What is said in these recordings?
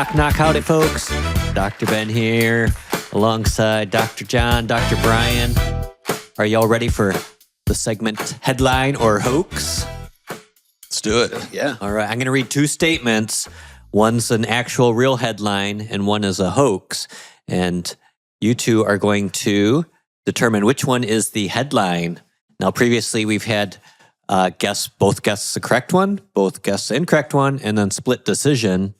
Knock, knock, howdy, folks. Dr. Ben here, alongside Dr. John, Dr. Brian. Are y'all ready for the segment Headline or Hoax? Let's do it. Yeah. All right, I'm going to read two statements. One's an actual real headline, and one is a hoax. And you two are going to determine which one is the headline. Now, previously, we've had both guess the correct one, both guess the incorrect one, and then split decision.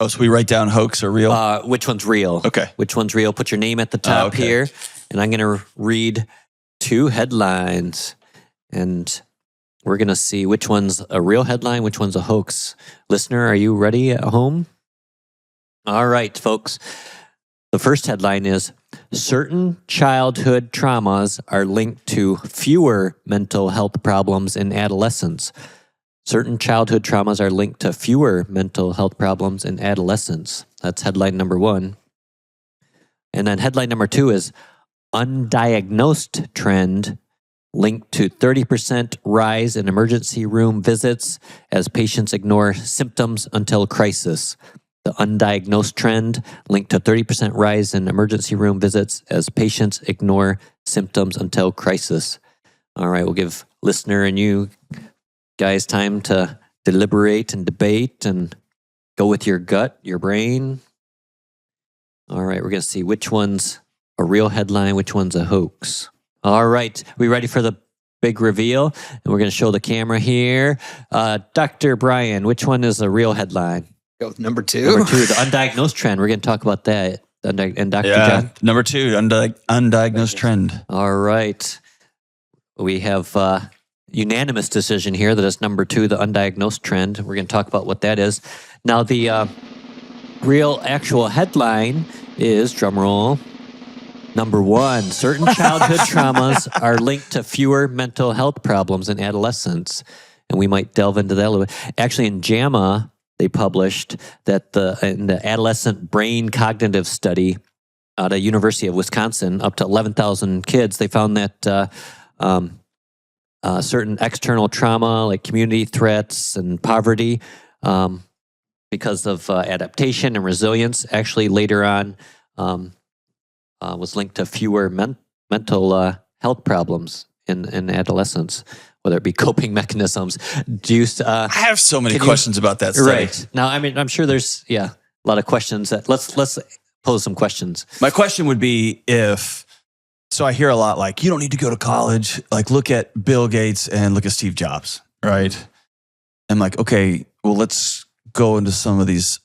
Oh, so we write down hoax or real? Which one's real? Okay. Which one's real? Put your name at the top here. And I'm going to read two headlines. And we're going to see which one's a real headline, which one's a hoax. Listener, are you ready at home? All right, folks. The first headline is, certain childhood traumas are linked to fewer mental health problems in adolescence. Certain childhood traumas are linked to fewer mental health problems in adolescence. That's headline number one. And then headline number two is, undiagnosed trend linked to 30% rise in emergency room visits as patients ignore symptoms until crisis. The undiagnosed trend linked to 30% rise in emergency room visits as patients ignore symptoms until crisis. All right, we'll give listener and you guys time to deliberate and debate and go with your gut, your brain. All right, we're going to see which one's a real headline, which one's a hoax. All right, we ready for the big reveal? And we're going to show the camera here. Dr. Brian, which one is a real headline? Go with number two. Number two, the undiagnosed trend. We're going to talk about that. And Dr. John? Number two, undiagnosed trend. All right. We have unanimous decision here that is number two, the undiagnosed trend. We're going to talk about what that is. Now, the real actual headline is, drumroll, number one, certain childhood traumas are linked to fewer mental health problems in adolescence. And we might delve into that a little bit. Actually, in JAMA, they published that in the adolescent brain cognitive study out of University of Wisconsin, up to 11,000 kids, they found that certain external trauma like community threats and poverty because of adaptation and resilience actually later on was linked to fewer mental health problems in adolescence, whether it be coping mechanisms. I have so many questions about that study. Right. Now, I mean, I'm sure there's, a lot of questions. Let's pose some questions. My question would be so I hear a lot like, you don't need to go to college. Like, look at Bill Gates and look at Steve Jobs, right? I'm like, okay, well, let's go into some of these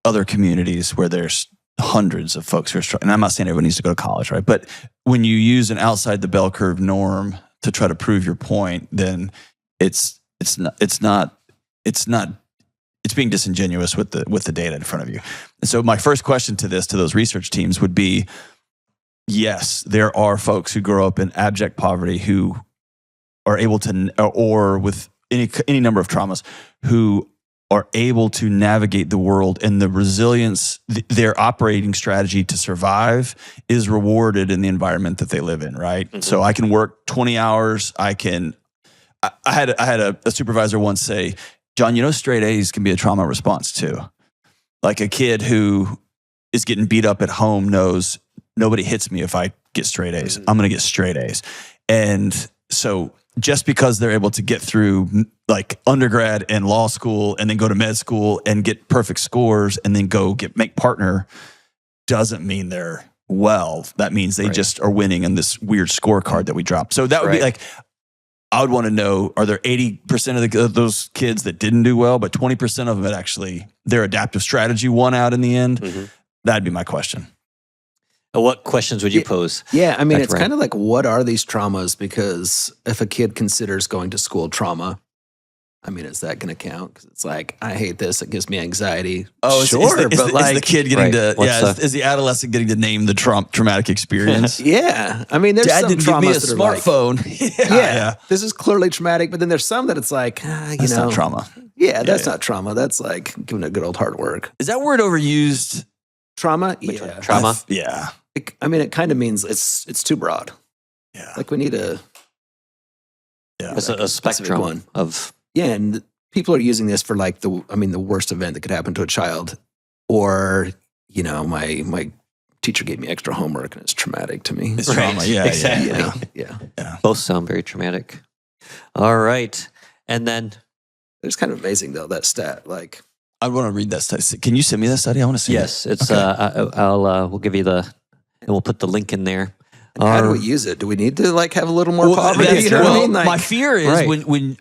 other communities where there's hundreds of folks who are struggling. And I'm not saying everyone needs to go to college, right? But when you use an outside the bell curve norm to try to prove your point, then it's being disingenuous with the data in front of you. And so my first question to those research teams would be, yes, there are folks who grow up in abject poverty who are able to, or with any number of traumas, who are able to navigate the world, and the resilience, their operating strategy to survive is rewarded in the environment that they live in, right? Mm-hmm. So I can work 20 hours. I had a supervisor once say, John, straight A's can be a trauma response too. Like a kid who is getting beat up at home knows nobody hits me if I get straight A's. I'm going to get straight A's. And so just because they're able to get through like undergrad and law school and then go to med school and get perfect scores and then go make partner doesn't mean they're well. That means they just are winning in this weird scorecard that we drop. So that would be like, I would want to know, are there 80% of those kids that didn't do well, but 20% of them that actually their adaptive strategy won out in the end? Mm-hmm. That'd be my question. What questions would you pose? Yeah, I mean, it's kind of like, what are these traumas? Because if a kid considers going to school trauma, I mean, is that going to count? Because it's like, I hate this. It gives me anxiety. Oh, sure. Is the kid getting is the adolescent getting to name the traumatic experience? Yeah. I mean, there's Dad some didn't give me a smartphone. Yeah. This is clearly traumatic. But then there's some that it's like, that's not trauma. Yeah, that's not trauma. That's like giving a good old hard work. Is that word overused? Trauma? Yeah. Trauma? Yeah. It kind of means it's too broad. Yeah. Like we need it's a spectrum of... Yeah, and people are using this for like the worst event that could happen to a child, or my teacher gave me extra homework and it's traumatic to me. It's trauma. Yeah, exactly. Yeah. Both sound very traumatic. All right, and then It's kind of amazing though, that stat. Like, I want to read that study. Can you send me that study? I want to see. yes, it. it's. Okay. We'll give you and we'll put the link in there. how do we use it? Do we need to like have a little more poverty? You know what I mean? Like, my fear is Right. when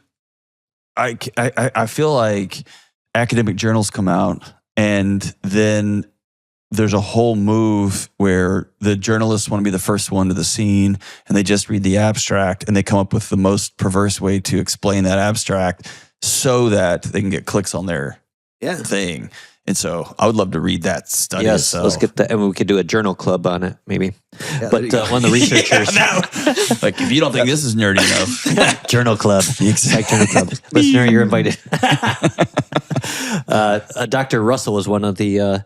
I feel like academic journals come out and then there's a whole move where the journalists want to be the first one to the scene and they just read the abstract and they come up with the most perverse way to explain that abstract so that they can get clicks on their thing. And so I would love to read that study. Yes, let's get that, and we could do a journal club on it, maybe. Yeah, But one of the researchers, like if you don't think this is nerdy enough, journal club, Psych journal club, listener, you're invited. Dr. Russell was one of the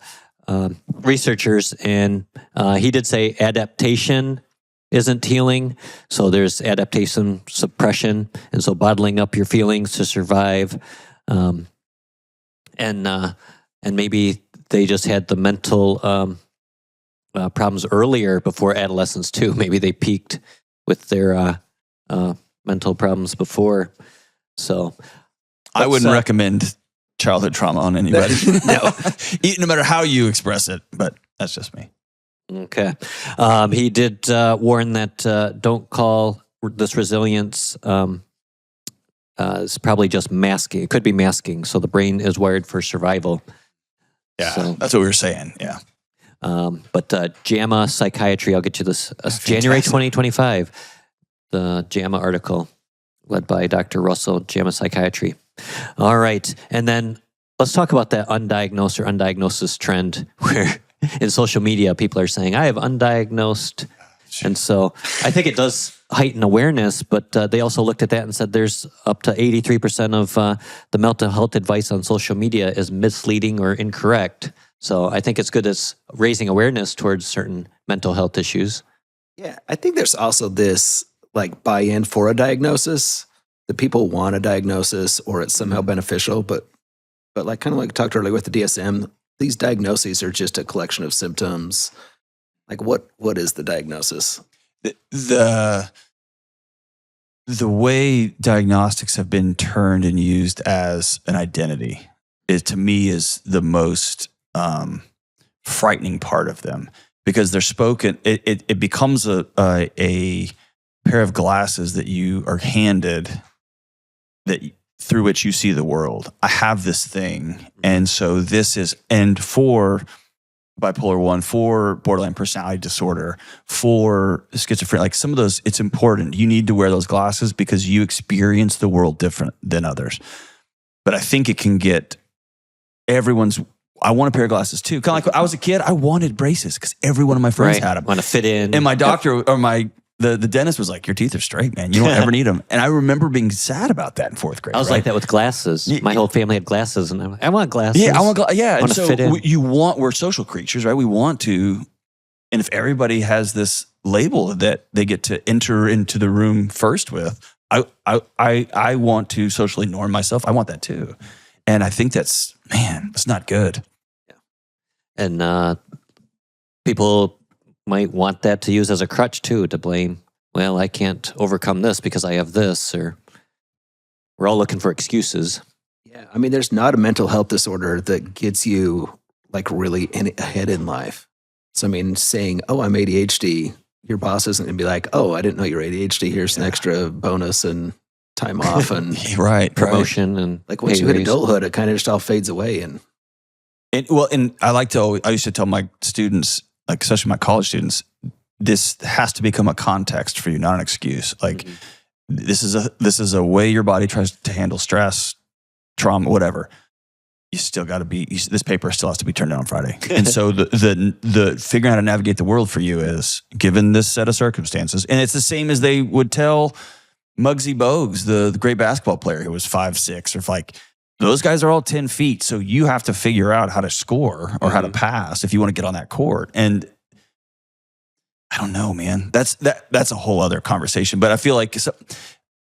researchers, and he did say adaptation isn't healing. So there's adaptation suppression, and so bottling up your feelings to survive, and maybe they just had the mental problems earlier before adolescence too. Maybe they peaked with their mental problems before. So I wouldn't recommend childhood trauma on anybody. No matter how you express it, but that's just me. Okay. He did warn that don't call this resilience. It's probably just masking. It could be masking. So the brain is wired for survival. Yeah, So- that's what we were saying. Yeah. But JAMA Psychiatry, I'll get you this. January 2025, the JAMA article led by Dr. Russell, JAMA Psychiatry. All right. And then let's talk about that undiagnosed or undiagnosis trend where in social media, people are saying, I have undiagnosed. And so I think it does heighten awareness, but they also looked at that and said there's up to 83% of the mental health advice on social media is misleading or incorrect. So I think it's good as raising awareness towards certain mental health issues. yeah, I think there's also this like buy-in for a diagnosis, that people want a diagnosis or it's somehow beneficial, but like kind of like I talked earlier with the DSM, these diagnoses are just a collection of symptoms. Like what is the diagnosis? The way diagnostics have been turned and used as an identity is, to me, is the most frightening part of them, because they're spoken. It becomes a pair of glasses that you are handed through which you see the world. I have this thing, and so this is, and for bipolar 1, for borderline personality disorder, for schizophrenia, like some of those, it's important. You need to wear those glasses because you experience the world different than others. But I think it can get everyone's, I want a pair of glasses too. Kind of like when I was a kid, I wanted braces because every one of my friends had them. Want to fit in. And my doctor or the dentist was like, your teeth are straight, man. You don't ever need them. And I remember being sad about that in 4th grade. I was like that with glasses. My whole family had glasses, and I'm like, I want glasses. Yeah, I want glasses. Yeah, and to fit in. we're social creatures, right? We want to, and if everybody has this label that they get to enter into the room first with, I want to socially norm myself. I want that too. And I think that's not good. Yeah. And people might want that to use as a crutch too, to blame, well, I can't overcome this because I have this, or we're all looking for excuses. Yeah, I mean, there's not a mental health disorder that gets you like really ahead in life. So, I mean, saying, oh, I'm ADHD, your boss isn't going to be like, oh, I didn't know you're ADHD. Here's an extra bonus and time off and promotion. And like once you hit adulthood, it kind of just all fades away. And I used to tell my students, like especially my college students, this has to become a context for you, not an excuse. Like this is a way your body tries to handle stress, trauma, whatever. You still got to be. This paper still has to be turned in on Friday. And so the figuring out how to navigate the world for you is given this set of circumstances, and it's the same as they would tell Muggsy Bogues, the great basketball player who was 5'6", or like. Those guys are all 10 feet, so you have to figure out how to score or how to pass if you want to get on that court. And I don't know, man. That's a whole other conversation. But I feel like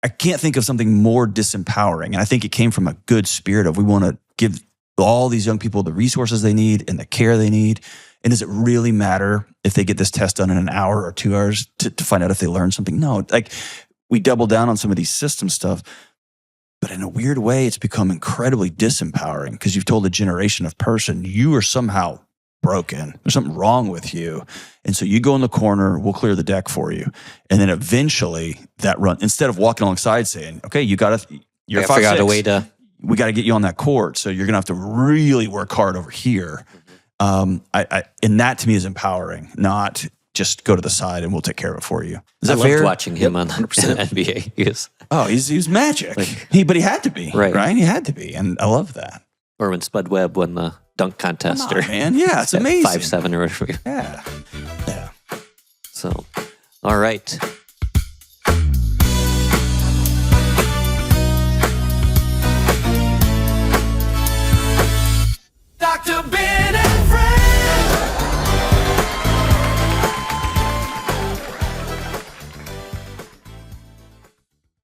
I can't think of something more disempowering. And I think it came from a good spirit of we want to give all these young people the resources they need and the care they need. And does it really matter if they get this test done in an hour or 2 hours to find out if they learned something? No, like we double down on some of these system stuff, but in a weird way, it's become incredibly disempowering because you've told a generation of person, you are somehow broken. There's something wrong with you. And so you go in the corner, we'll clear the deck for you. And then eventually that run, instead of walking alongside saying, okay, you're 5'6", figure out a way to, we got to get you on that court. So you're going to have to really work hard over here. And that to me is empowering, not just go to the side and we'll take care of it for you. Is I that loved fair? watching him on 100%. NBA. He was magic. But he had to be, right? He had to be. And I love that. Or when Spud Webb won the dunk contest. Come on, man. Yeah, it's amazing. 5'7" or whatever. Yeah. So, all right.